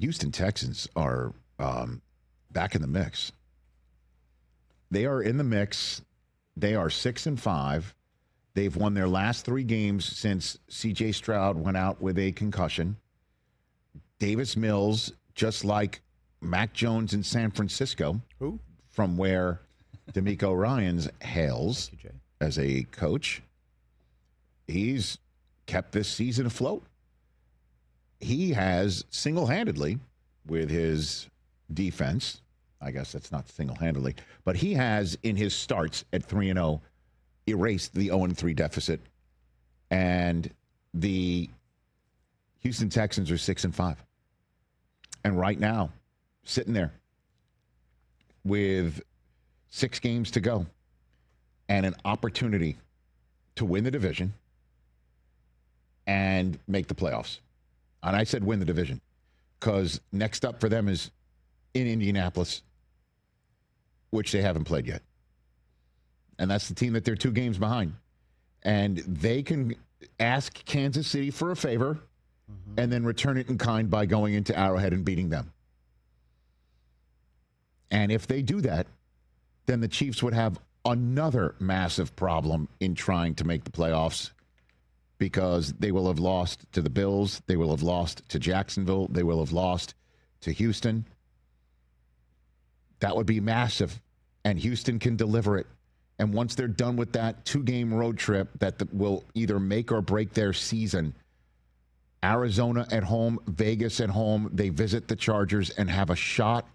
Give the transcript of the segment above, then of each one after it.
Houston Texans are back in the mix. They are in the mix. They are 6-5. They've won their last 3 games since C.J. Stroud went out with a concussion. Davis Mills, just like Mac Jones in San Francisco, from where DeMeco Ryans hails as a coach, he's kept this season afloat. He has single-handedly, with his defense, I guess that's not single-handedly, but he has, in his starts at 3-0, erased the 0-3 deficit. And the Houston Texans are 6-5. And right now, sitting there with 6 games to go and an opportunity to win the division and make the playoffs. And I said win the division because next up for them is in Indianapolis, which they haven't played yet. And that's the team that they're 2 games behind. And they can ask Kansas City for a favor and then return it in kind by going into Arrowhead and beating them. And if they do that, then the Chiefs would have another massive problem in trying to make the playoffs because they will have lost to the Bills. They will have lost to Jacksonville. They will have lost to Houston. That would be massive. And Houston can deliver it. And once they're done with that 2-game road trip that will either make or break their season, Arizona at home, Vegas at home, they visit the Chargers and have a shot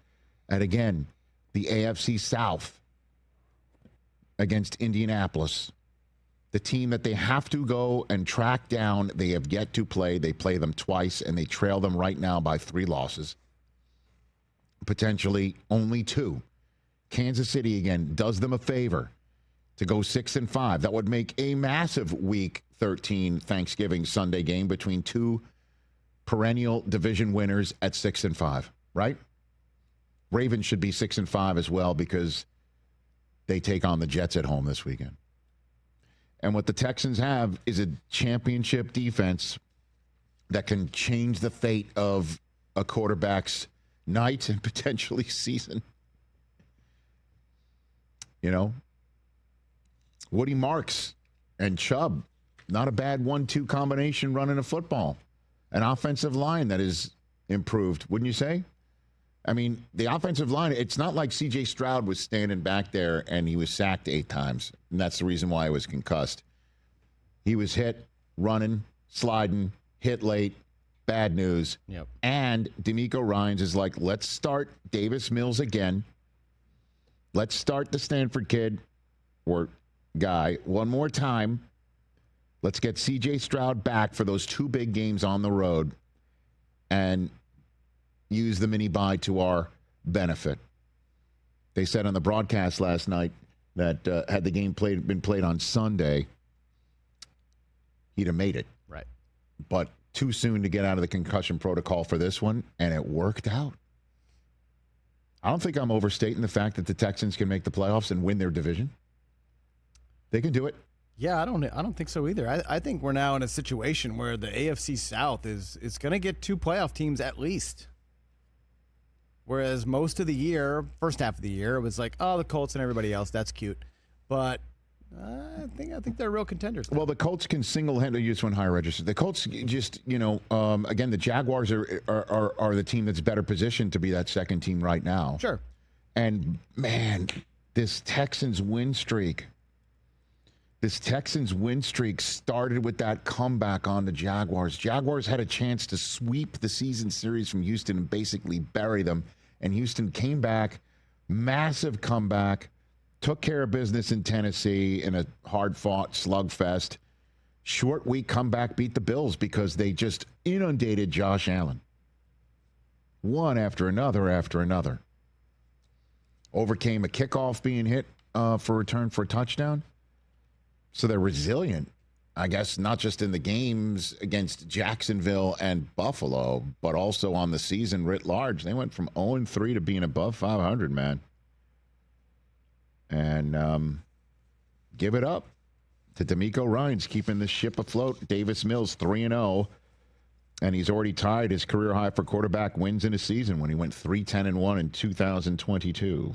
at, again, the AFC South against Indianapolis. The team that they have to go and track down, they have yet to play. They play them twice, and they trail them right now by 3 losses. Potentially only 2. Kansas City, again, does them a favor to go 6-5. That would make a massive Week 13 Thanksgiving Sunday game between 2 perennial division winners at 6-5, right? Ravens should be 6-5 as well because they take on the Jets at home this weekend. And what the Texans have is a championship defense that can change the fate of a quarterback's night and potentially season. You know, Woody Marks and Chubb, not a bad 1-2 combination running a football. An offensive line that is improved, wouldn't you say? I mean, the offensive line, it's not like C.J. Stroud was standing back there and he was sacked 8 times, and that's the reason why he was concussed. He was hit, running, sliding, hit late, bad news. Yep. And DeMeco Ryans is like, let's start Davis Mills again. Let's start the Stanford kid or guy one more time. Let's get C.J. Stroud back for those 2 big games on the road and use the mini-bye to our benefit. They said on the broadcast last night that had the game been played on Sunday, he'd have made it. Right. But too soon to get out of the concussion protocol for this one, and it worked out. I don't think I'm overstating the fact that the Texans can make the playoffs and win their division. They can do it. Yeah, I don't think so either. I think we're now in a situation where the AFC South is going to get 2 playoff teams at least. Whereas most of the year, first half of the year, it was like, oh, the Colts and everybody else, that's cute. But I think they're real contenders now. Well, the Colts can single-handedly use one higher register. The Colts just, again, the Jaguars are the team that's better positioned to be that second team right now. Sure. And, man, this Texans win streak started with that comeback on the Jaguars. Jaguars had a chance to sweep the season series from Houston and basically bury them. And Houston came back, massive comeback, took care of business in Tennessee in a hard-fought slugfest. Short week comeback, beat the Bills because they just inundated Josh Allen. One after another after another. Overcame a kickoff being hit for return for a touchdown. So they're resilient, I guess, not just in the games against Jacksonville and Buffalo, but also on the season writ large. They went from 0-3 to being above 500, man. And give it up to DeMeco Ryans keeping the ship afloat. Davis Mills 3-0. And he's already tied his career high for quarterback wins in a season when he went 3-10-1 in 2022.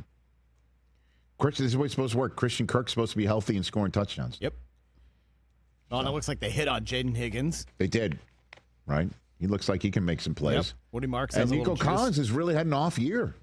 This is the way it's supposed to work. Christian Kirk's supposed to be healthy and scoring touchdowns. Yep. Oh, and it looks like they hit on Jaden Higgins. They did, right? He looks like he can make some plays. Yep. Woody Marks and has Nico a little Collins juice. has really had an off year.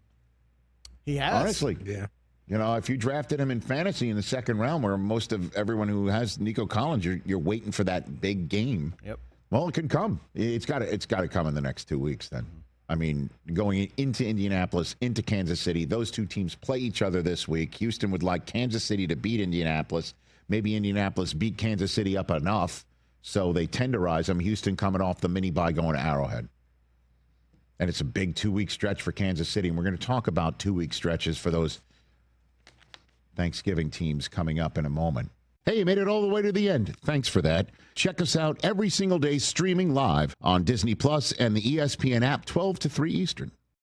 He has. Honestly. Yeah. You know, if you drafted him in fantasy in the second round, where most of everyone who has Nico Collins, you're waiting for that big game. Yep. Well, it can come. It's got to come in the next 2 weeks then. I mean, going into Indianapolis, into Kansas City, those two teams play each other this week. Houston would like Kansas City to beat Indianapolis. Maybe Indianapolis beat Kansas City up enough, so they tenderize them. Houston coming off the mini-bye going to Arrowhead. And it's a big 2-week stretch for Kansas City, and we're going to talk about 2-week stretches for those Thanksgiving teams coming up in a moment. Hey, you made it all the way to the end. Thanks for that. Check us out every single day streaming live on Disney Plus and the ESPN app 12 to 3 Eastern.